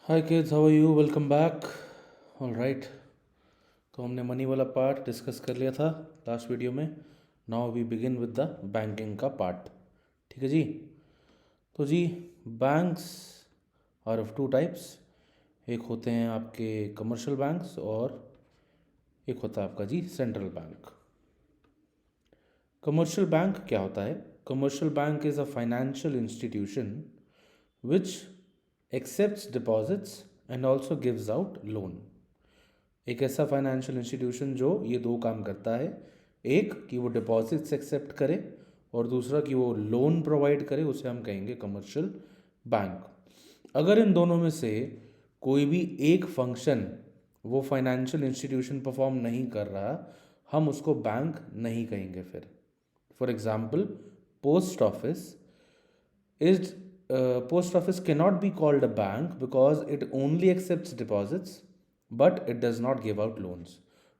Hi kids, how are you? Welcome back. All right, तो हमने money वाला part discuss कर लिया था लास्ट वीडियो में। Now we begin with the banking का पार्ट। ठीक है जी। तो जी, banks are of two types. एक होते हैं आपके कमर्शियल बैंक्स और एक होता है आपका जी सेंट्रल बैंक। कमर्शियल बैंक क्या होता है? Commercial bank is a financial institution which accepts deposits and also gives out loan. एक ऐसा फाइनेंशियल इंस्टीट्यूशन जो ये दो काम करता है, एक कि वो डिपॉजिट्स एक्सेप्ट करे और दूसरा कि वो लोन प्रोवाइड करे, उसे हम कहेंगे कमर्शियल बैंक। अगर इन दोनों में से कोई भी एक फंक्शन वो फाइनेंशियल इंस्टीट्यूशन परफॉर्म नहीं कर रहा, हम उसको बैंक नहीं कहेंगे फिर। For example, post office is post office cannot be called a bank because it only accepts deposits but it does not give out loans.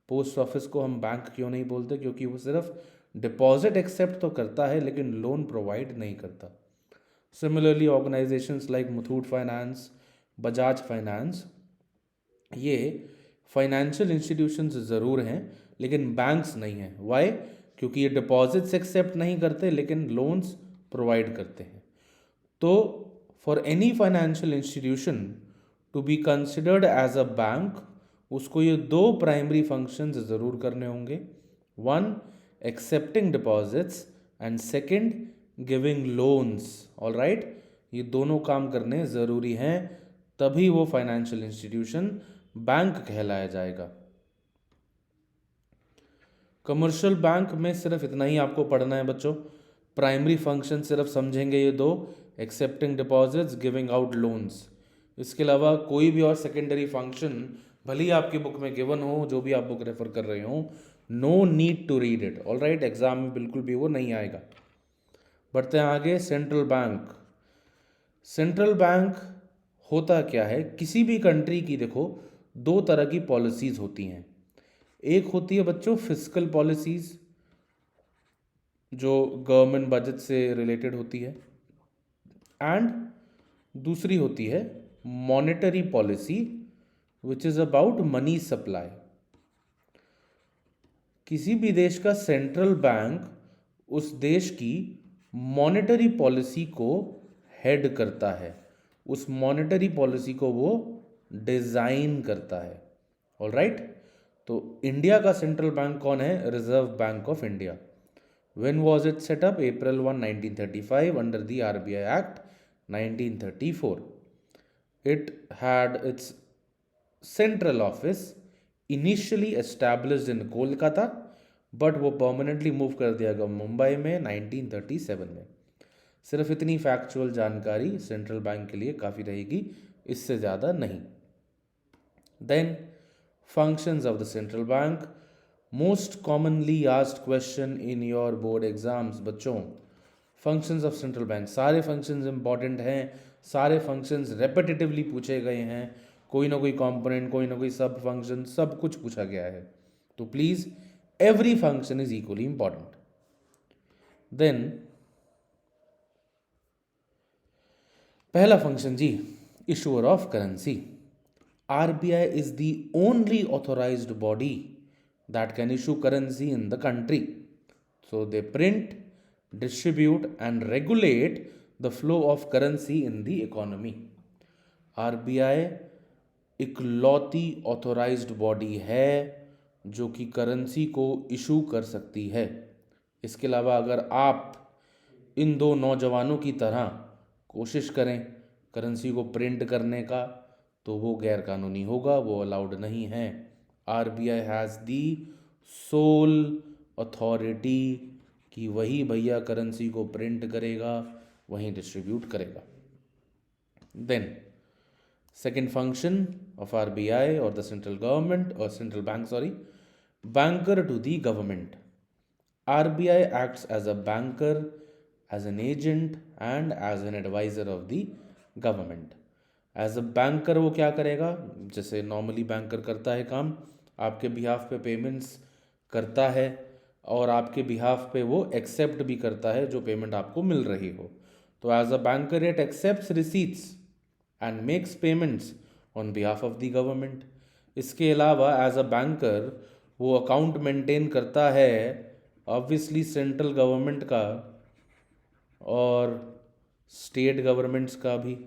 Post office को हम बैंक क्यों नहीं बोलते? क्योंकि वो सिर्फ डिपॉजिट एक्सेप्ट तो करता है लेकिन लोन प्रोवाइड नहीं करता। Similarly organisations like Muthoot finance, Bajaj finance, ये फाइनेंशियल इंस्टीट्यूशंस ज़रूर हैं लेकिन बैंक्स नहीं हैं। वाई? क्योंकि ये डिपॉजिट्स एक्सेप्ट नहीं करते लेकिन लोन्स प्रोवाइड करते हैं। तो for any financial institution to be considered as a bank, उसको ये दो प्राइमरी फंक्शंस ज़रूर करने होंगे। One, accepting deposits and second, giving loans. All right, ये दोनों काम करने ज़रूरी हैं, तभी वो फाइनेंशियल इंस्टीट्यूशन बैंक कहलाया जाएगा। कमर्शियल बैंक में सिर्फ इतना ही आपको पढ़ना है बच्चों। प्राइमरी फंक्शन सिर्फ समझेंगे ये दो, accepting deposits, giving out loans. इसके अलावा कोई भी और सेकेंडरी फंक्शन भले ही आपकी बुक में गिवन हो, जो भी आप बुक रेफर कर रहे हो, no need to read it. All right, exam में बिल्कुल भी वो नहीं आएगा। बढ़ते हैं आगे। Central bank. सेंट्रल बैंक होता क्या है? किसी भी कंट्री की देखो दो तरह की पॉलिसीज होती हैं। एक होती है बच्चों फिस्कल पॉलिसीज, जो गवर्नमेंट बजट से रिलेटेड होती है, एंड दूसरी होती है monetary policy which is about money supply. किसी भी देश का सेंट्रल बैंक उस देश की मॉनेटरी पॉलिसी को हेड करता है, उस मॉनेटरी पॉलिसी को वो डिज़ाइन करता है। ऑल राइट, तो इंडिया का सेंट्रल बैंक कौन है? Reserve bank of India. When was it set up? April 1, 1935 under the RBI Act 1934. It had its central office initially established in Kolkata, but वो permanently move कर दिया गया मुंबई में 1937 में। सिर्फ इतनी फैक्चुअल जानकारी सेंट्रल बैंक के लिए काफ़ी रहेगी, इससे ज़्यादा नहीं। Then functions of the central bank, most commonly asked question in your board exams. बच्चों, फंक्शंस ऑफ सेंट्रल बैंक, सारे फंक्शंस इंपॉर्टेंट हैं, सारे फंक्शंस रेपिटेटिवली पूछे गए हैं, कोई ना कोई कंपोनेंट, कोई ना कोई सब फंक्शन, सब कुछ पूछा गया है। तो please every function is equally important. Then पहला फंक्शन जी, issuer of currency. RBI is the only authorized body that can issue currency in the country. So they print, distribute and regulate the flow of currency in the economy. RBI इकलौती authorised body है जो कि currency को issue कर सकती है। इसके अलावा अगर आप इन दो नौजवानों की तरह कोशिश करें करेंसी को प्रिंट करने का, तो वो गैर कानूनी होगा, वो अलाउड नहीं है। RBI has the soul authority कि वही भैया करेंसी को प्रिंट करेगा, वहीं डिस्ट्रीब्यूट करेगा। Then second function of RBI or the central government or central bank, sorry, banker to the government. RBI acts as a banker, as an agent and as an advisor of the government. As a banker वो क्या करेगा? जैसे normally banker करता है काम, आपके behalf पे payments करता है और आपके बिहाफ पे वो एक्सेप्ट भी करता है जो पेमेंट आपको मिल रही हो। तो as a banker it accepts receipts and makes payments on behalf of the government. इसके अलावा एज अ बैंकर वो अकाउंट मेंटेन करता है ऑब्वियसली सेंट्रल गवर्नमेंट का और स्टेट गवर्नमेंट्स का भी।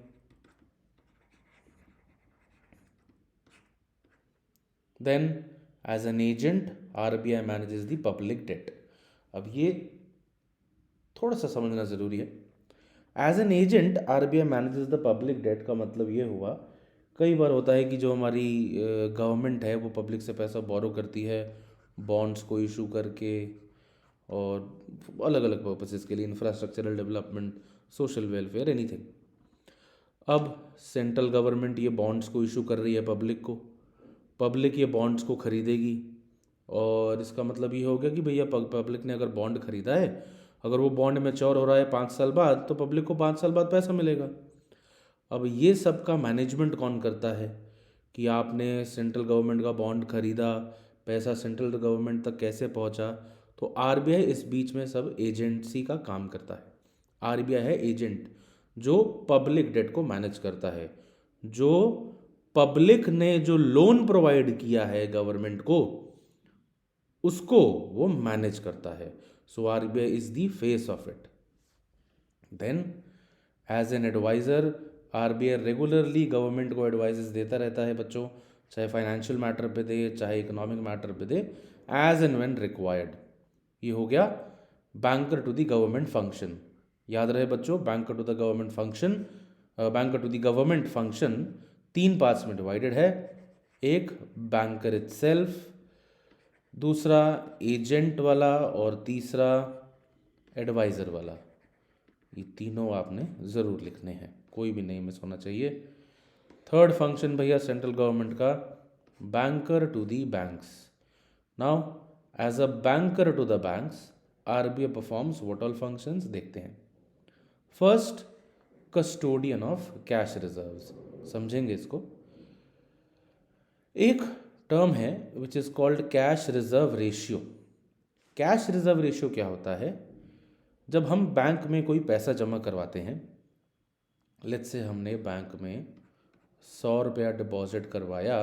Then as an agent RBI manages the public debt. अब ये थोड़ा सा समझना ज़रूरी है। As an agent RBI manages the public debt का मतलब ये हुआ, कई बार होता है कि जो हमारी गवर्नमेंट है वो पब्लिक से पैसा बोरो करती है बॉन्ड्स को इशू करके और अलग अलग पर्पसेस के लिए, infrastructural development, social welfare, anything. अब सेंट्रल गवर्नमेंट ये बॉन्ड्स को इशू कर रही है पब्लिक को, पब्लिक ये बॉन्ड्स को खरीदेगी और इसका मतलब ये हो गया कि भैया पब्लिक ने अगर बॉन्ड खरीदा है, अगर वो बॉन्ड मैच्योर हो रहा है 5 साल बाद, तो पब्लिक को 5 साल बाद पैसा मिलेगा। अब ये सब का मैनेजमेंट कौन करता है कि आपने सेंट्रल गवर्नमेंट का बॉन्ड खरीदा, पैसा सेंट्रल गवर्नमेंट तक कैसे पहुंचा, तो आरबीआई इस बीच में सब एजेंसी का काम करता है। आरबीआई है एजेंट जो पब्लिक डेट को मैनेज करता है, जो पब्लिक ने जो लोन प्रोवाइड किया है गवर्नमेंट को उसको वो मैनेज करता है। So RBI is the face of it. Then as an adviser RBI regularly government को एडवाइजेस देता रहता है बच्चों, चाहे फाइनेंशियल मैटर पे दे चाहे इकोनॉमिक मैटर पे दे, एज एंड व्हेन रिक्वायर्ड। ये हो गया banker to the government function. याद रहे बच्चों, banker to the government function, banker to the government function 3 parts में डिवाइडेड है। एक बैंकर इटसेल्फ, दूसरा एजेंट वाला और तीसरा एडवाइज़र वाला। ये तीनों आपने ज़रूर लिखने हैं, कोई भी नहीं मिस होना चाहिए। थर्ड फंक्शन भैया सेंट्रल गवर्नमेंट का, banker to the banks. Now as a banker to the banks RBI performs what all functions, देखते हैं। First, custodian of cash reserves. समझेंगे इसको। एक टर्म है which is called cash reserve ratio. Cash reserve ratio क्या होता है? जब हम बैंक में कोई पैसा जमा करवाते हैं, लेट्स से हमने बैंक में 100 रुपया डिपॉजिट करवाया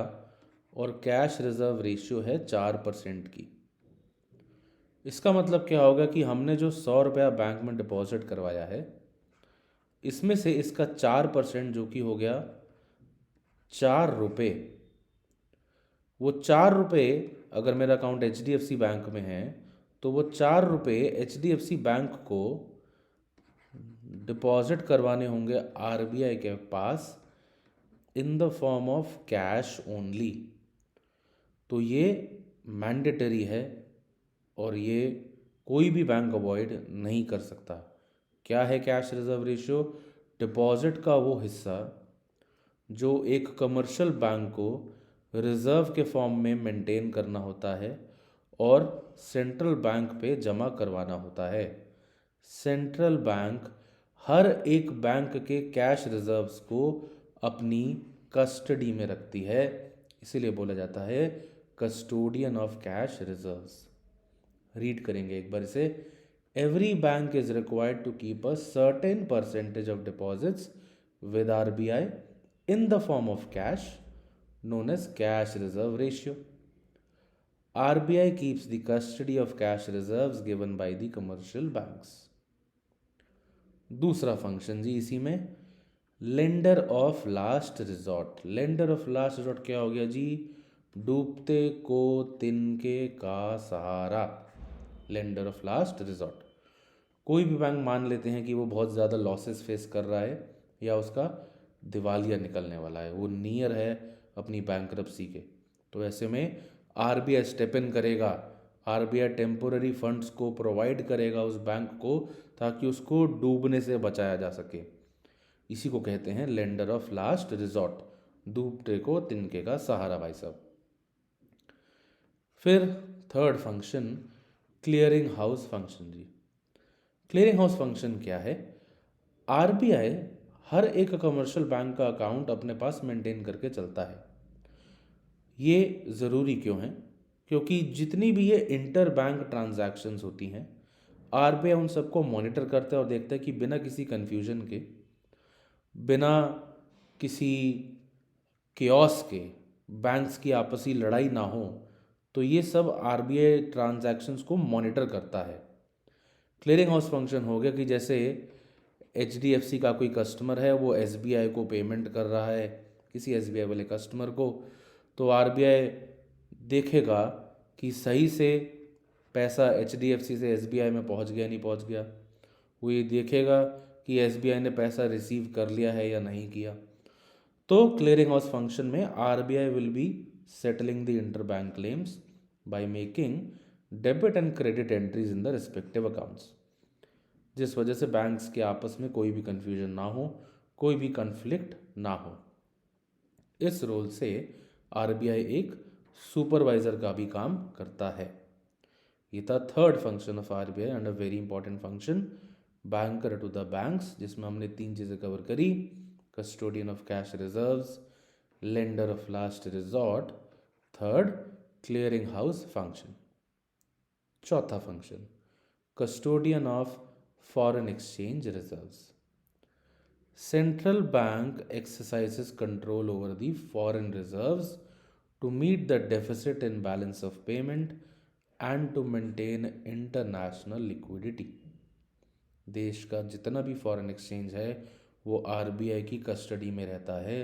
और कैश रिजर्व रेशियो है 4% की। इसका मतलब क्या होगा कि हमने जो 100 रुपया बैंक में डिपॉजिट करवाया है, इसमें से इसका 4% जो कि हो गया 4 रुपये, वो 4 रुपये अगर मेरा अकाउंट HDFC बैंक में है तो वो 4 रुपये HDFC बैंक को डिपॉजिट करवाने होंगे आरबीआई के पास in the form of cash only. तो ये मैंडेटरी है और ये कोई भी बैंक अवॉइड नहीं कर सकता। क्या है कैश रिजर्व रेशियो? डिपॉजिट का वो हिस्सा जो एक कमर्शियल बैंक को रिजर्व के फॉर्म में मेंटेन करना होता है और सेंट्रल बैंक पे जमा करवाना होता है। सेंट्रल बैंक हर एक बैंक के कैश रिजर्व्स को अपनी कस्टडी में रखती है, इसीलिए बोला जाता है custodian of cash reserves. Read करेंगे एक बार इसे। Every bank is required to keep a certain percentage of deposits with RBI in the form of cash known as cash reserve ratio. RBI keeps the custody of cash reserves given by the commercial banks. दूसरा function जी इसी में, lender of last resort. Lender of last resort क्या हो गया जी? डूबते को तिनके का सहारा, लेंडर ऑफ लास्ट रिजॉर्ट। कोई भी बैंक मान लेते हैं कि वो बहुत ज़्यादा लॉसेस फेस कर रहा है या उसका दिवालिया निकलने वाला है, वो नियर है अपनी बैंक्रप्सी के, तो ऐसे में आरबीआई स्टेप इन करेगा। आरबीआई टेम्पोररी फंड्स को प्रोवाइड करेगा उस बैंक को ताकि उसको डूबने से बचाया जा सके। इसी को कहते हैं लेंडर ऑफ लास्ट रिजॉर्ट, डूबते को तिनके का सहारा भाई साहब। फिर third function clearing house function जी। क्लियरिंग हाउस फंक्शन क्या है? आरबीआई हर एक कमर्शियल बैंक का अकाउंट अपने पास मेंटेन करके चलता है। ये ज़रूरी क्यों है? क्योंकि जितनी भी ये इंटर बैंक ट्रांजैक्शंस होती हैं, आरबीआई उन सबको मॉनिटर करता है और देखता है कि बिना किसी कन्फ्यूजन के, बिना किसी केओस के, बैंक्स की आपसी लड़ाई ना हो, तो ये सब आरबीआई ट्रांजैक्शंस को मॉनिटर करता है। क्लियरिंग हाउस फंक्शन हो गया कि जैसे एचडीएफसी का कोई कस्टमर है, वो एसबीआई को पेमेंट कर रहा है किसी एसबीआई वाले कस्टमर को, तो आरबीआई देखेगा कि सही से पैसा एचडीएफसी से एसबीआई में पहुंच गया नहीं पहुंच गया। वो ये देखेगा कि एसबीआई ने पैसा रिसीव कर लिया है या नहीं किया। तो क्लियरिंग हाउस फंक्शन में RBI will be settling the interbank claims by making debit and credit entries in the respective accounts, जिस वजह से बैंक्स के आपस में कोई भी कन्फ्यूजन ना हो, कोई भी कन्फ्लिक्ट ना हो। इस रोल से आरबीआई एक सुपरवाइजर का भी काम करता है। ये था third function of RBI and a very important function, banker to the banks, जिसमें हमने 3 चीज़ें कवर करी: custodian of cash reserves, lender of last resort, third clearing house function. चौथा function, custodian of foreign exchange reserves. Central bank exercises control over the foreign reserves to meet the deficit in balance of payment and to maintain international liquidity. देश का जितना भी foreign exchange है वो RBI की custody में रहता है।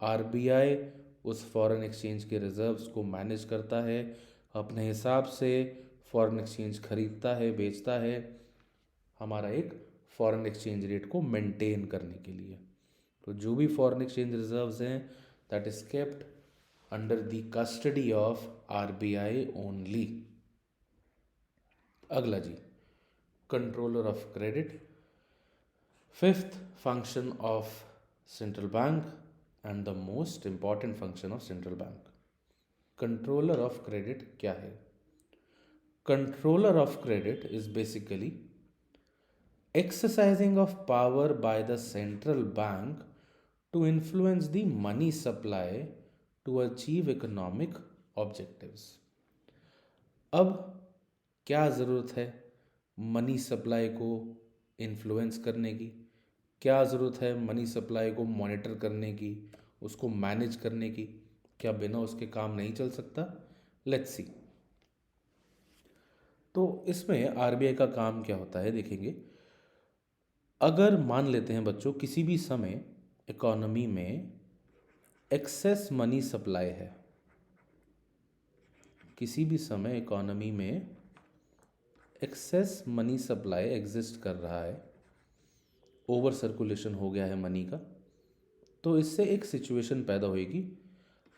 आरबीआई उस फॉरेन एक्सचेंज के रिजर्व्स को मैनेज करता है, अपने हिसाब से फॉरेन एक्सचेंज खरीदता है, बेचता है, हमारा एक फॉरेन एक्सचेंज रेट को मेंटेन करने के लिए। तो जो भी फॉरेन एक्सचेंज रिजर्व्स हैं that is kept under the custody of RBI only. अगला जी, controller of credit, fifth function of central bank and the most important function of central bank. Controller of credit क्या है? Controller of credit is basically exercising of power by the central bank to influence the money supply to achieve economic objectives. अब क्या ज़रूरत है money supply को influence करने की? क्या ज़रूरत है मनी सप्लाई को मॉनिटर करने की, उसको मैनेज करने की? क्या बिना उसके काम नहीं चल सकता? Let's see. तो इसमें आरबीआई का काम क्या होता है देखेंगे। अगर मान लेते हैं बच्चों किसी भी समय इकोनॉमी में एक्सेस मनी सप्लाई है, किसी भी समय इकोनॉमी में एक्सेस मनी सप्लाई एग्जिस्ट कर रहा है, ओवर सर्कुलेशन हो गया है मनी का, तो इससे एक सिचुएशन पैदा होगी।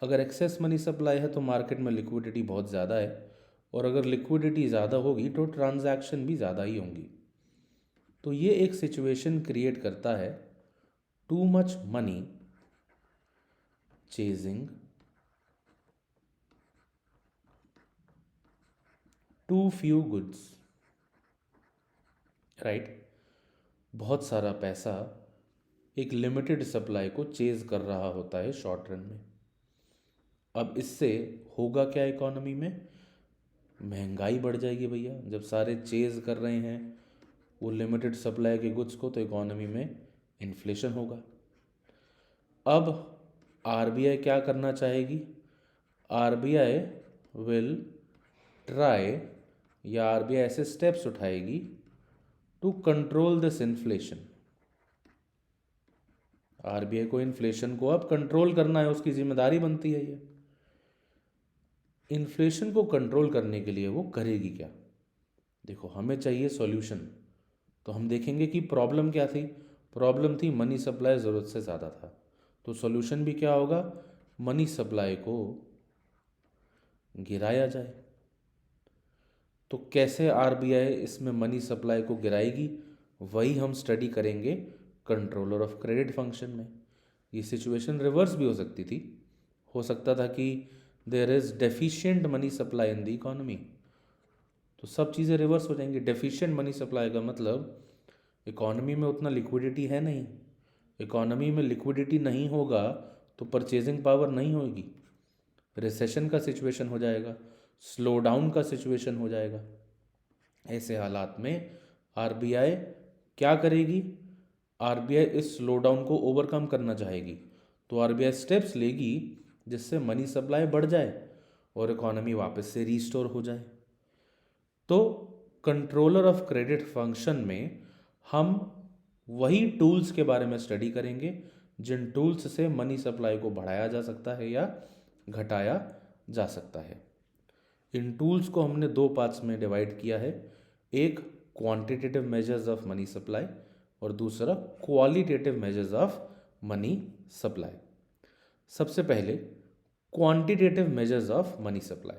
अगर एक्सेस मनी सप्लाई है तो मार्केट में लिक्विडिटी बहुत ज़्यादा है, और अगर लिक्विडिटी ज़्यादा होगी तो ट्रांजैक्शन भी ज़्यादा ही होंगी। तो ये एक सिचुएशन क्रिएट करता है too much money chasing too few goods, right. बहुत सारा पैसा एक लिमिटेड सप्लाई को चेज कर रहा होता है शॉर्ट रन में। अब इससे होगा क्या इकोनॉमी में? महंगाई बढ़ जाएगी भैया। जब सारे चेज कर रहे हैं वो लिमिटेड सप्लाई के गुड्स को, तो इकोनॉमी में इन्फ्लेशन होगा। अब आरबीआई क्या करना चाहेगी? आरबीआई विल ट्राई, या आरबीआई ऐसे स्टेप्स उठाएगी to control this inflation. RBI को इन्फ्लेशन को अब कंट्रोल करना है, उसकी जिम्मेदारी बनती है ये। इन्फ्लेशन को कंट्रोल करने के लिए वो करेगी क्या? देखो, हमें चाहिए सॉल्यूशन, तो हम देखेंगे कि प्रॉब्लम क्या थी। प्रॉब्लम थी मनी सप्लाई ज़रूरत से ज़्यादा था, तो सॉल्यूशन भी क्या होगा? मनी सप्लाई को गिराया जाए। तो कैसे आरबीआई इसमें मनी सप्लाई को गिराएगी, वही हम स्टडी करेंगे कंट्रोलर ऑफ क्रेडिट फंक्शन में। ये सिचुएशन रिवर्स भी हो सकती थी। हो सकता था कि there is deficient money supply in the economy, तो सब चीज़ें रिवर्स हो जाएंगी। डेफिशिएंट मनी सप्लाई का मतलब इकोनॉमी में उतना लिक्विडिटी है नहीं। इकोनॉमी में लिक्विडिटी नहीं होगा तो परचेजिंग पावर नहीं होगी, रिसेशन का सिचुएशन हो जाएगा, स्लो डाउन का सिचुएशन हो जाएगा। ऐसे हालात में आरबीआई क्या करेगी? आरबीआई इस स्लो डाउन को ओवरकम करना चाहेगी, तो आरबीआई स्टेप्स लेगी जिससे मनी सप्लाई बढ़ जाए और इकोनॉमी वापस से रीस्टोर हो जाए। तो कंट्रोलर ऑफ क्रेडिट फंक्शन में हम वही टूल्स के बारे में स्टडी करेंगे जिन टूल्स से मनी सप्लाई को बढ़ाया जा सकता है या घटाया जा सकता है। इन टूल्स को हमने दो पार्ट्स में डिवाइड किया है, एक quantitative measures of money supply और दूसरा qualitative measures of money supply. सबसे पहले quantitative measures of money supply.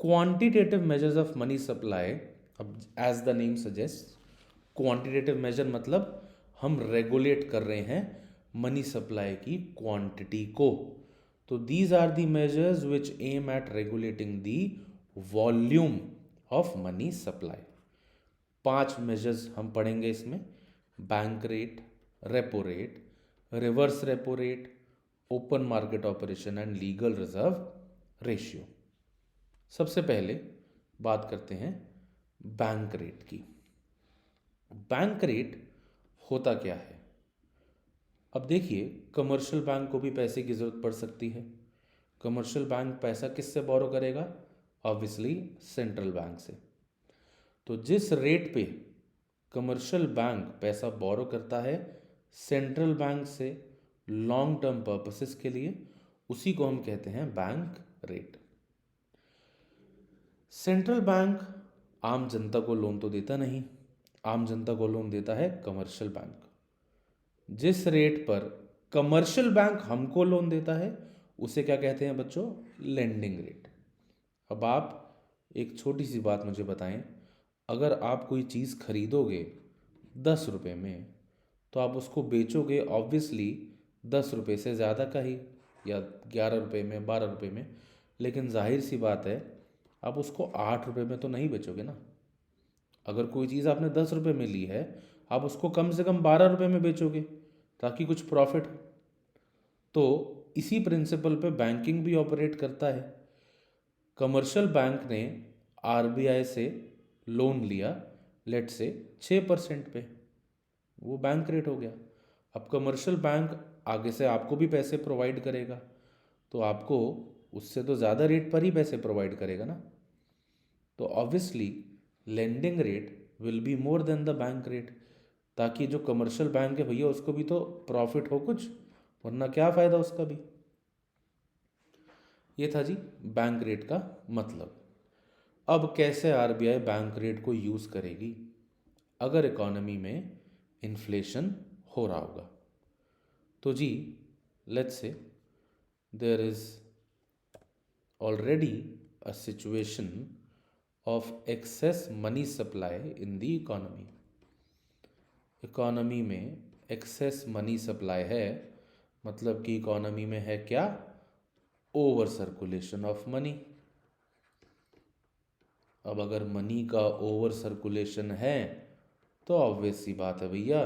Quantitative measures of money supply, अब as the name suggest, quantitative measure मतलब हम रेगुलेट कर रहे हैं मनी सप्लाई की क्वांटिटी को। तो these are the measures which aim at regulating the volume of money supply. 5 measures हम पढ़ेंगे इसमें, bank rate, repo rate, reverse repo rate, open market operation and legal reserve ratio. सबसे पहले बात करते हैं बैंक रेट की। बैंक रेट होता क्या है? अब देखिए, कमर्शियल बैंक को भी पैसे की ज़रूरत पड़ सकती है। कमर्शियल बैंक पैसा किससे बोरो करेगा? ऑब्वियसली सेंट्रल बैंक से। तो जिस रेट पे कमर्शियल बैंक पैसा बोरो करता है सेंट्रल बैंक से लॉन्ग टर्म पर्पसेस के लिए, उसी को हम कहते हैं बैंक रेट। सेंट्रल बैंक आम जनता को लोन तो देता नहीं, आम जनता को लोन देता है कमर्शियल बैंक। जिस रेट पर कमर्शियल बैंक हमको लोन देता है उसे क्या कहते हैं बच्चों? Lending rate. अब आप एक छोटी सी बात मुझे बताएं, अगर आप कोई चीज़ खरीदोगे 10 रुपये में तो आप उसको बेचोगे ऑब्वियसली 10 रुपये से ज़्यादा का ही, या 11 रुपये में, 12 रुपये में, लेकिन जाहिर सी बात है आप उसको 8 रुपये में तो नहीं बेचोगे ना। अगर कोई चीज़ आपने 10 रुपये में ली है, आप उसको कम से कम 12 रुपये में बेचोगे ताकि कुछ प्रॉफिट हो। तो इसी प्रिंसिपल पे बैंकिंग भी ऑपरेट करता है। कमर्शियल बैंक ने आरबीआई से लोन लिया लेट से 6% पे, वो बैंक रेट हो गया। अब कमर्शियल बैंक आगे से आपको भी पैसे प्रोवाइड करेगा तो आपको उससे तो ज़्यादा रेट पर ही पैसे प्रोवाइड करेगा ना। तो obviously lending rate will be more than the bank rate, ताकि जो कमर्शियल बैंक है भैया उसको भी तो प्रॉफिट हो कुछ, वरना क्या फ़ायदा उसका भी। ये था जी बैंक रेट का मतलब। अब कैसे आरबीआई बैंक रेट को यूज़ करेगी अगर इकोनॉमी में इन्फ्लेशन हो रहा होगा? तो जी let's say there is already a situation of excess money supply in the economy. Economy में एक्सेस मनी सप्लाई है, मतलब कि इकोनॉमी में है क्या? Over circulation of money. अब अगर मनी का ओवर सर्कुलेशन है तो ऑब्वियस सी बात है भैया,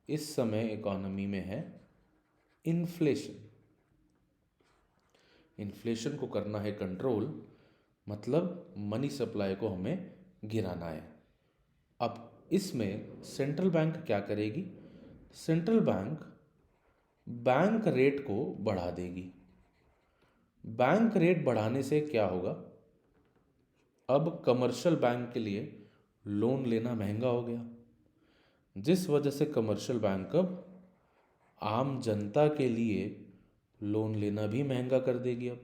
इस समय इकोनॉमी में है इन्फ्लेशन। इन्फ्लेशन को करना है कंट्रोल, मतलब मनी सप्लाई को हमें गिराना है। अब इसमें सेंट्रल बैंक क्या करेगी? सेंट्रल बैंक बैंक रेट को बढ़ा देगी। बैंक रेट बढ़ाने से क्या होगा? अब कमर्शियल बैंक के लिए लोन लेना महंगा हो गया, जिस वजह से कमर्शियल बैंक अब आम जनता के लिए लोन लेना भी महंगा कर देगी। अब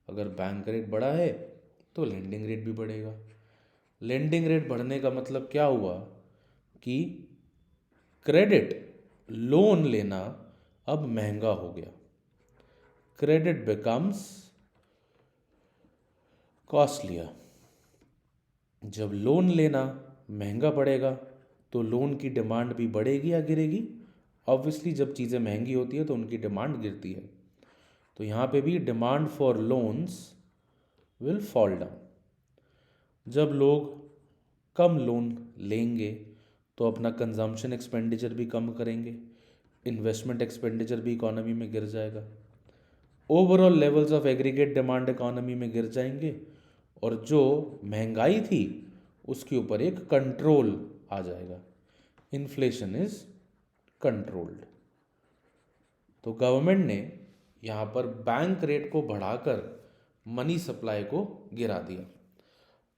अगर बैंक रेट बढ़ा है तो लेंडिंग रेट भी बढ़ेगा। लेंडिंग रेट बढ़ने का मतलब क्या हुआ कि क्रेडिट, लोन लेना अब महंगा हो गया। Credit becomes costlier. जब लोन लेना महंगा पड़ेगा तो लोन की डिमांड भी बढ़ेगी या गिरेगी? ऑब्वियसली जब चीज़ें महंगी होती है तो उनकी डिमांड गिरती है। तो यहाँ पे भी demand for loans will fall down. जब लोग कम लोन लेंगे तो अपना कंजम्पशन एक्सपेंडिचर भी कम करेंगे, इन्वेस्टमेंट एक्सपेंडिचर भी इकोनॉमी में गिर जाएगा। Overall levels of aggregate demand economy में गिर जाएंगे और जो महंगाई थी उसके ऊपर एक कंट्रोल आ जाएगा। Inflation is controlled. तो गवर्नमेंट ने यहाँ पर बैंक रेट को बढ़ाकर मनी सप्लाई को गिरा दिया।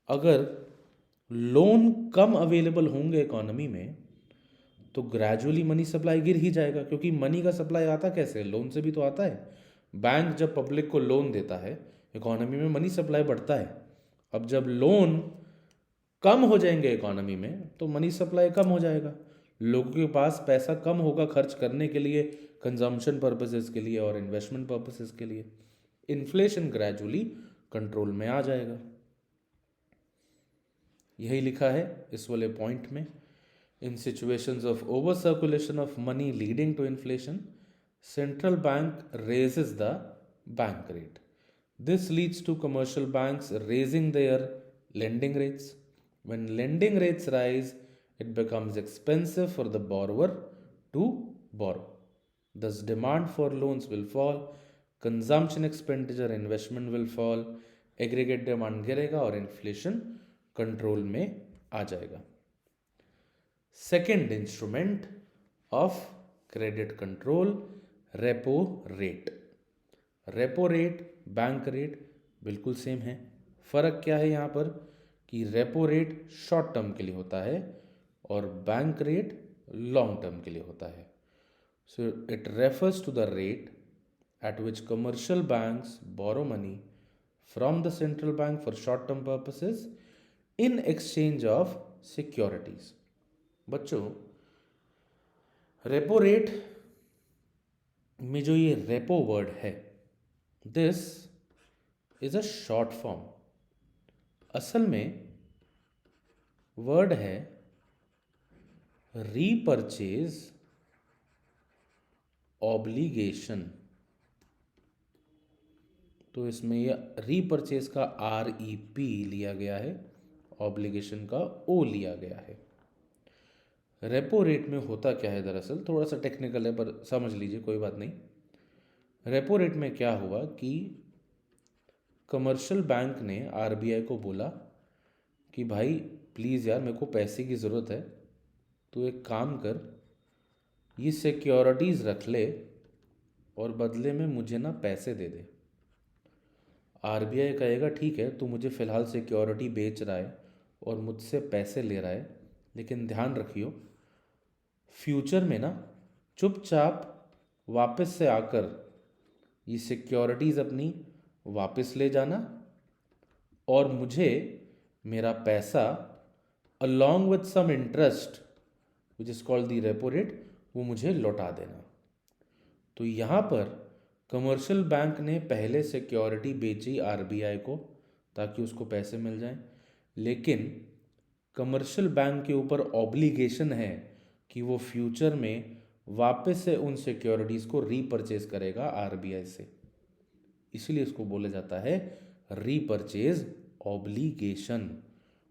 अगर लोन कम अवेलेबल होंगे इकोनॉमी में तो ग्रेजुअली मनी सप्लाई गिर ही जाएगा, क्योंकि मनी का सप्लाई आता कैसे, लोन से भी तो आता है। बैंक जब पब्लिक को लोन देता है इकोनॉमी में मनी सप्लाई बढ़ता है। अब जब लोन कम हो जाएंगे इकोनॉमी में तो मनी सप्लाई कम हो जाएगा, लोगों के पास पैसा कम होगा खर्च करने के लिए, कंजम्पशन पर्पसेस के लिए और इन्वेस्टमेंट पर्पसेस के लिए। इन्फ्लेशन ग्रेजुअली कंट्रोल में आ जाएगा। यही लिखा है इस वाले पॉइंट में। In situations of over circulation of money leading to inflation, central bank raises the bank rate. This leads to commercial banks raising their lending rates. When lending rates rise, it becomes expensive for the borrower to borrow. Thus, demand for loans will fall, consumption expenditure, investment will fall, aggregate demand गिरेगा और inflation control में आ जाएगा। Second instrument of credit control, repo rate. Repo rate, bank rate बिल्कुल same है। फ़र्क क्या है यहाँ पर कि रेपो रेट शॉर्ट टर्म के लिए होता है और बैंक रेट लॉन्ग टर्म के लिए होता है। So it refers to the rate at which commercial banks borrow money from the central bank for short term purposes in exchange of securities। बच्चों, रेपो रेट में जो ये रेपो वर्ड है, this is a short form. असल में word है repurchase obligation. तो इसमें ये रीपर्चेज का REP लिया गया है, ऑब्लिगेशन का O लिया गया है। रेपो रेट में होता क्या है, दरअसल थोड़ा सा टेक्निकल है पर समझ लीजिए, कोई बात नहीं। रेपो रेट में क्या हुआ कि कमर्शियल बैंक ने RBI को बोला कि भाई प्लीज़ यार, मेरे को पैसे की ज़रूरत है, तो एक काम कर, ये सिक्योरिटीज़ रख ले और बदले में मुझे ना पैसे दे दे। RBI कहेगा ठीक है, तू मुझे फ़िलहाल सिक्योरिटी बेच रहा है और मुझसे पैसे ले रहा है, लेकिन ध्यान रखियो फ्यूचर में ना चुपचाप वापस से आकर ये सिक्योरिटीज़ अपनी वापस ले जाना और मुझे मेरा पैसा along with some interest which is called the repo rate, वो मुझे लौटा देना। तो यहाँ पर कमर्शियल बैंक ने पहले सिक्योरिटी बेची RBI को ताकि उसको पैसे मिल जाएं, लेकिन कमर्शियल बैंक के ऊपर ऑब्लिगेशन है कि वो फ्यूचर में वापस से उन सिक्योरिटीज़ को रीपर्चेज करेगा RBI से। इसलिए इसको बोला जाता है रीपर्चेज ऑब्लिगेशन।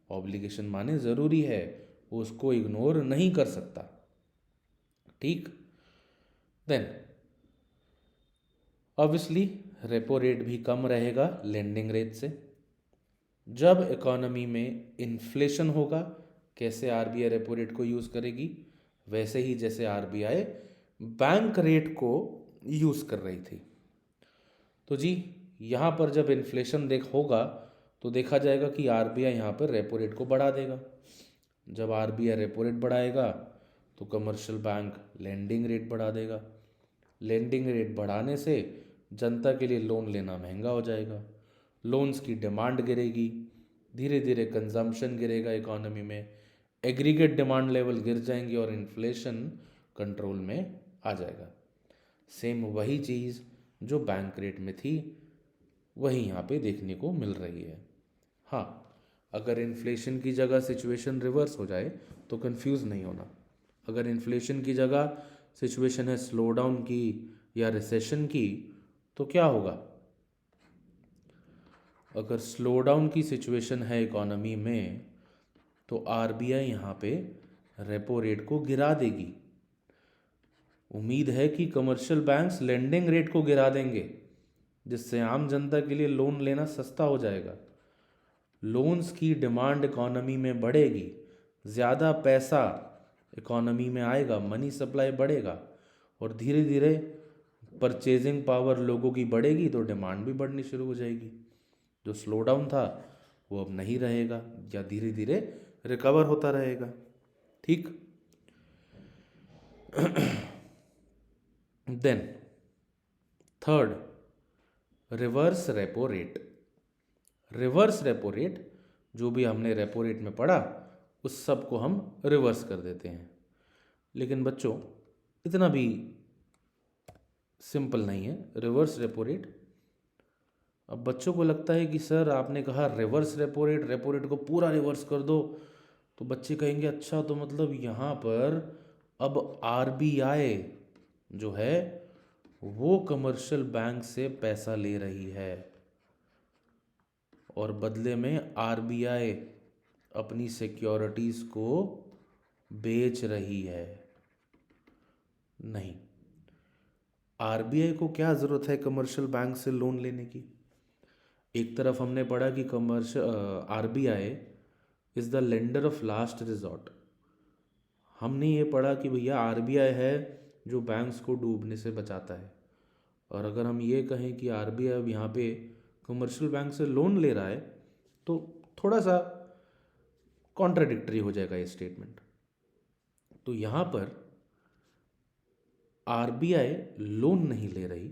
ऑब्लिगेशन माने ज़रूरी है, वो उसको इग्नोर नहीं कर सकता। ठीक, देन ऑब्वियसली रेपो रेट भी कम रहेगा लेंडिंग रेट से। जब इकोनॉमी में इन्फ्लेशन होगा, कैसे RBI रेपो रेट को यूज़ करेगी, वैसे ही जैसे RBI बैंक रेट को यूज़ कर रही थी। तो जी यहाँ पर जब इन्फ्लेशन होगा तो देखा जाएगा कि RBI यहाँ पर रेपो रेट को बढ़ा देगा। जब RBI रेपो रेट बढ़ाएगा तो कमर्शियल बैंक लेंडिंग रेट बढ़ा देगा। लेंडिंग रेट बढ़ाने से जनता के लिए लोन लेना महंगा हो जाएगा, लोन्स की डिमांड गिरेगी, धीरे धीरे कंजम्पशन गिरेगा इकोनॉमी में, एग्रीगेट डिमांड लेवल गिर जाएंगे और इन्फ्लेशन कंट्रोल में आ जाएगा। सेम वही चीज़ जो बैंक रेट में थी वही यहाँ पे देखने को मिल रही है। हाँ, अगर इन्फ्लेशन की जगह सिचुएशन रिवर्स हो जाए तो कंफ्यूज नहीं होना। अगर इन्फ्लेशन की जगह सिचुएशन है स्लो डाउन की या रिसेशन की तो क्या होगा? अगर स्लो डाउन की सिचुएशन है इकोनॉमी में तो RBI यहाँ पे रेपो रेट को गिरा देगी। उम्मीद है कि कमर्शियल बैंक्स लेंडिंग रेट को गिरा देंगे, जिससे आम जनता के लिए लोन लेना सस्ता हो जाएगा। लोन्स की डिमांड इकोनॉमी में बढ़ेगी, ज़्यादा पैसा इकोनॉमी में आएगा, मनी सप्लाई बढ़ेगा और धीरे धीरे परचेजिंग पावर लोगों की बढ़ेगी तो डिमांड भी बढ़नी शुरू हो जाएगी। जो स्लो डाउन था वो अब नहीं रहेगा या धीरे धीरे रिकवर होता रहेगा। ठीक। Then third, reverse repo rate. Reverse repo rate, जो भी हमने रेपो रेट में पढ़ा उस सब को हम रिवर्स कर देते हैं। लेकिन बच्चों इतना भी सिंपल नहीं है रिवर्स रेपो रेट। अब बच्चों को लगता है कि सर आपने कहा रिवर्स रेपो रेट को पूरा रिवर्स कर दो, तो बच्चे कहेंगे अच्छा तो मतलब यहाँ पर अब आरबीआई जो है वो कमर्शियल बैंक से पैसा ले रही है और बदले में आरबीआई अपनी सिक्योरिटीज़ को बेच रही है। नहीं, आरबीआई को क्या ज़रूरत है कमर्शियल बैंक से लोन लेने की। एक तरफ हमने पढ़ा कि commercial RBI is the lender of last resort. हमने ये पढ़ा कि भैया आरबीआई है जो बैंक्स को डूबने से बचाता है, और अगर हम ये कहें कि आरबीआई अब यहाँ पे कमर्शियल बैंक से लोन ले रहा है तो थोड़ा सा कॉन्ट्राडिक्टरी हो जाएगा ये स्टेटमेंट। तो यहाँ पर आरबीआई लोन नहीं ले रही।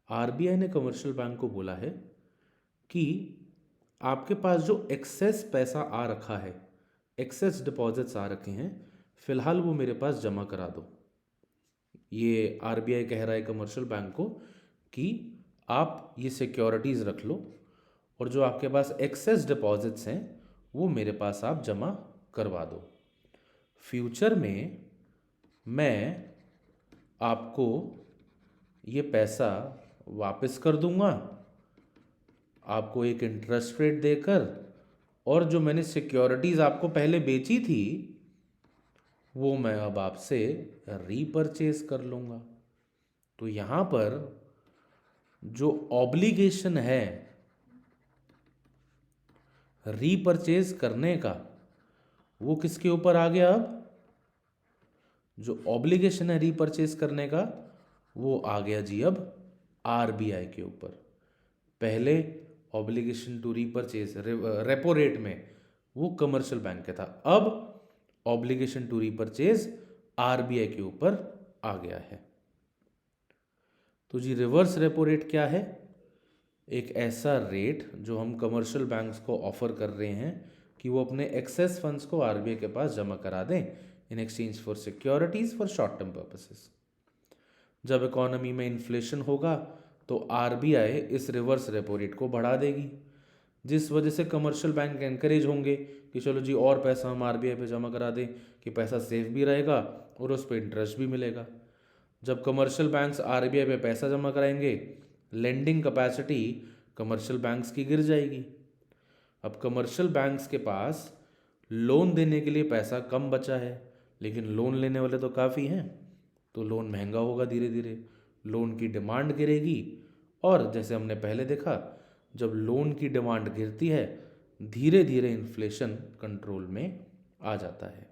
आरबीआई ने कमर्शियल बैंक को बोला है कि आपके पास जो एक्सेस पैसा आ रखा है, एक्सेस डिपॉजिट्स आ रखे हैं, फिलहाल वो मेरे पास जमा करा दो। ये आरबीआई कह रहा है कमर्शियल बैंक को कि आप ये सिक्योरिटीज़ रख लो और जो आपके पास एक्सेस डिपॉजिट्स हैं वो मेरे पास आप जमा करवा दो। फ्यूचर में मैं आपको ये पैसा वापस कर दूंगा, आपको एक इंटरेस्ट रेट देकर, और जो मैंने सिक्योरिटीज़ आपको पहले बेची थी वो मैं अब आपसे रीपरचेज कर लूँगा। तो यहाँ पर जो ऑब्लिगेशन है रीपरचेज करने का वो किसके ऊपर आ गया। अब जो ऑब्लिगेशन है रीपरचेज करने का वो आ गया जी अब आरबीआई के ऊपर। पहले obligation to repurchase repo rate में वो कमर्शियल बैंक का था, अब ऑब्लिगेशन टू रीपरचेज आरबीआई के ऊपर आ गया है। तो जी रिवर्स रेपो रेट क्या है। एक ऐसा रेट जो हम कमर्शियल बैंक्स को ऑफर कर रहे हैं कि वो अपने एक्सेस फंड्स को आरबीआई के पास जमा करा दें in exchange for securities for short term purposes. जब इकोनॉमी में इन्फ्लेशन होगा तो आरबीआई इस रिवर्स रेपो रेट को बढ़ा देगी, जिस वजह से कमर्शियल बैंक एनकरेज होंगे कि चलो जी और पैसा हम आरबीआई पे जमा करा दें कि पैसा सेफ भी रहेगा और उस पर इंटरेस्ट भी मिलेगा। जब कमर्शियल बैंक्स आरबीआई पे पैसा जमा कराएंगे, लेंडिंग कैपेसिटी कमर्शियल बैंक्स की गिर जाएगी। अब कमर्शियल बैंक्स के पास लोन देने के लिए पैसा कम बचा है, लेकिन लोन लेने वाले तो काफ़ी हैं, तो लोन महंगा होगा, धीरे धीरे लोन की डिमांड गिरेगी, और जैसे हमने पहले देखा जब लोन की डिमांड गिरती है धीरे धीरे इन्फ्लेशन कंट्रोल में आ जाता है।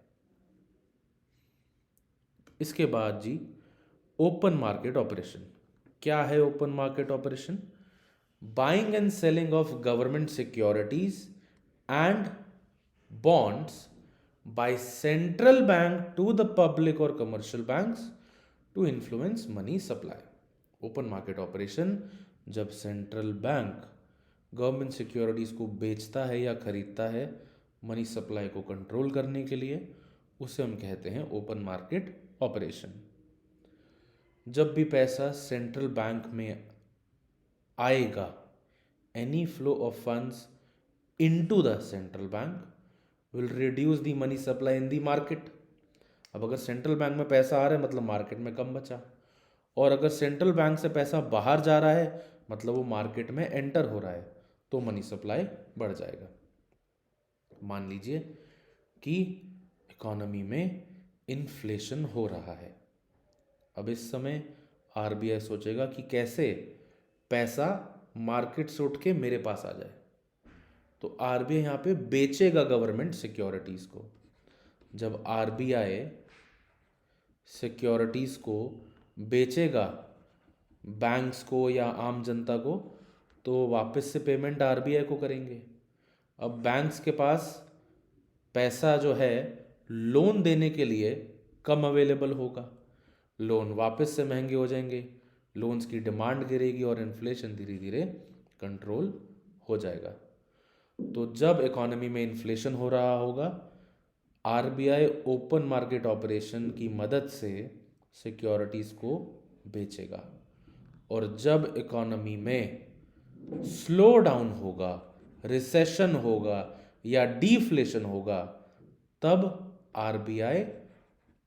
इसके बाद जी ओपन मार्केट ऑपरेशन। क्या है open market operation. Buying and selling of government securities and bonds by central bank to the public और commercial banks to influence money supply. Open market operation जब central bank government securities को बेचता है या खरीदता है मनी सप्लाई को control करने के लिए, उसे हम कहते हैं ओपन मार्केट ऑपरेशन। जब भी पैसा सेंट्रल बैंक में आएगा, any flow of funds into the central bank will reduce the money supply in the market. अब अगर सेंट्रल बैंक में पैसा आ रहा है मतलब मार्केट में कम बचा, और अगर सेंट्रल बैंक से पैसा बाहर जा रहा है मतलब वो मार्केट में एंटर हो रहा है, तो मनी सप्लाई बढ़ जाएगा। मान लीजिए कि इकोनॉमी में इन्फ्लेशन हो रहा है, अब इस समय आरबीआई सोचेगा कि कैसे पैसा मार्केट से उठ के मेरे पास आ जाए, तो आरबीआई यहाँ पे बेचेगा गवर्नमेंट सिक्योरिटीज़ को। जब आरबीआई सिक्योरिटीज़ को बेचेगा बैंक्स को या आम जनता को, तो वापस से पेमेंट आरबीआई को करेंगे। अब बैंक्स के पास पैसा जो है लोन देने के लिए कम अवेलेबल होगा, लोन वापस से महंगे हो जाएंगे, लोन्स की डिमांड गिरेगी और इन्फ्लेशन धीरे धीरे कंट्रोल हो जाएगा। तो जब इकोनॉमी में इन्फ्लेशन हो रहा होगा, आरबीआई ओपन मार्केट ऑपरेशन की मदद से सिक्योरिटीज़ को बेचेगा, और जब इकोनॉमी में स्लो डाउन होगा, रिसेशन होगा या डीफ्लेशन होगा, तब आरबीआई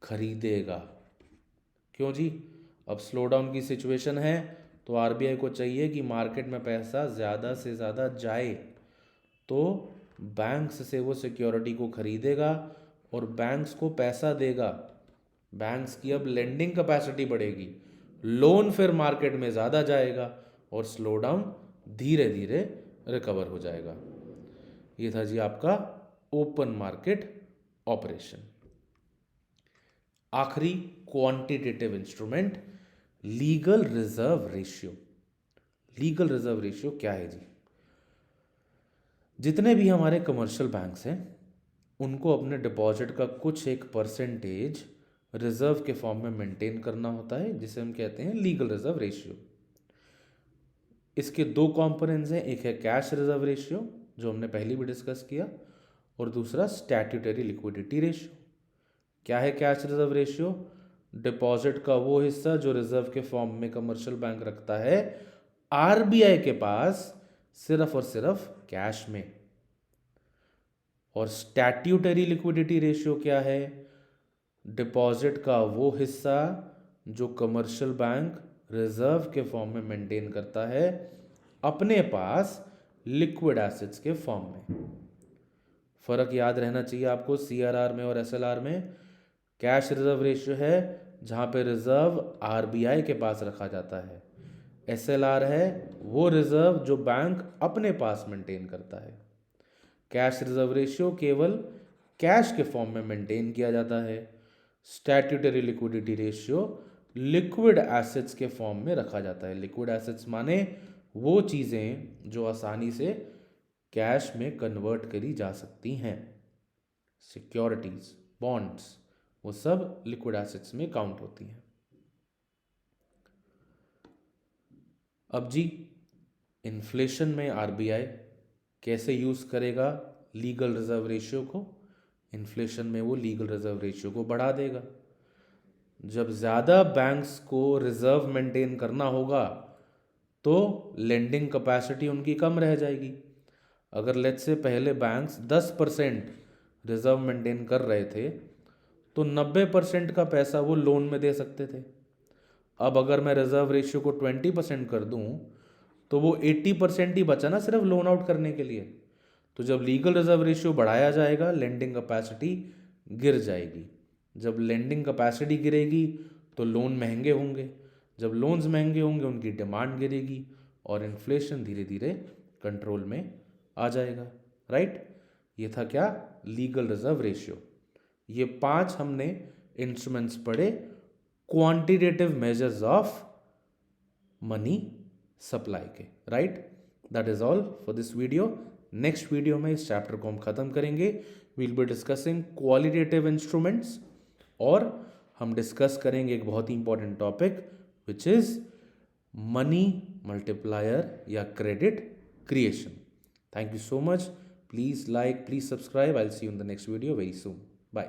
खरीदेगा। क्यों जी? अब स्लो डाउन की सिचुएशन है तो आरबीआई को चाहिए कि मार्केट में पैसा ज़्यादा से ज़्यादा जाए, तो बैंक्स से वो सिक्योरिटी को खरीदेगा और बैंक्स को पैसा देगा। बैंक्स की अब लेंडिंग कैपेसिटी बढ़ेगी, लोन फिर मार्केट में ज़्यादा जाएगा और स्लो डाउन धीरे धीरे रिकवर हो जाएगा। ये था जी आपका ओपन मार्केट ऑपरेशन। आखिरी quantitative instrument, legal reserve ratio. Legal reserve ratio क्या है जी? जितने भी हमारे कमर्शियल बैंक्स हैं उनको अपने डिपॉजिट का कुछ एक परसेंटेज रिजर्व के फॉर्म में मेंटेन करना होता है, जिसे हम कहते हैं लीगल रिजर्व रेशियो। इसके दो कंपोनेंट्स हैं, एक है कैश रिजर्व रेशियो जो हमने पहले भी डिस्कस किया, और दूसरा स्टैट्यूटरी लिक्विडिटी रेशियो। क्या है कैश रिजर्व रेशियो? डिपॉजिट का वो हिस्सा जो रिजर्व के फॉर्म में कमर्शियल बैंक रखता है आरबीआई के पास सिर्फ और सिर्फ कैश में। और स्टैट्यूटरी लिक्विडिटी रेशियो क्या है? डिपॉजिट का वो हिस्सा जो कमर्शियल बैंक रिजर्व के फॉर्म में मेंटेन करता है अपने पास लिक्विड एसेट्स के फॉर्म में। फर्क याद रहना चाहिए आपको सीआरआर में और एसएलआर में। कैश रिजर्व रेशियो है जहां पे रिजर्व आरबीआई के पास रखा जाता है, एसएलआर है वो रिजर्व जो बैंक अपने पास मेंटेन करता है। कैश रिजर्व रेशियो केवल कैश के फॉर्म में मेंटेन किया जाता है, statutory liquidity ratio liquid assets के फॉर्म में रखा जाता है। लिक्विड एसेट्स माने वो चीज़ें जो आसानी से कैश में कन्वर्ट करी जा सकती हैं, सिक्योरिटीज, बॉन्ड्स, वो सब लिक्विड एसेट्स में काउंट होती हैं। अब जी इन्फ्लेशन में आरबीआई कैसे यूज़ करेगा लीगल रिजर्व रेशियो को? इन्फ्लेशन में वो लीगल रिजर्व रेशियो को बढ़ा देगा। जब ज़्यादा बैंक्स को रिजर्व मेंटेन करना होगा तो लेंडिंग कैपेसिटी उनकी कम रह जाएगी। अगर लेट्स से पहले बैंक्स 10% रिजर्व मेंटेन कर रहे थे तो 90% का पैसा वो लोन में दे सकते थे। अब अगर मैं रिजर्व रेशियो को 20% कर दूं तो वो 80% ही बचा ना सिर्फ लोन आउट करने के लिए। तो जब लीगल रिजर्व रेशियो बढ़ाया जाएगा लेंडिंग कैपेसिटी गिर जाएगी। जब लेंडिंग कैपेसिटी गिरेगी तो लोन महंगे होंगे, जब लोन्स महंगे होंगे उनकी डिमांड गिरेगी और इन्फ्लेशन धीरे धीरे कंट्रोल में आ जाएगा। राइट? ये था क्या? Legal reserve ratio. ये 5 हमने इंस्ट्रूमेंट्स पढ़े, quantitative measures of money supply के। Right? That is all for this video. Next video में इस चैप्टर को हम खत्म करेंगे। We'll be discussing qualitative instruments, और हम डिस्कस करेंगे एक बहुत ही important topic which is money multiplier या credit creation. Thank you so much. Please like, please subscribe. I'll see you in the next video very soon. Bye.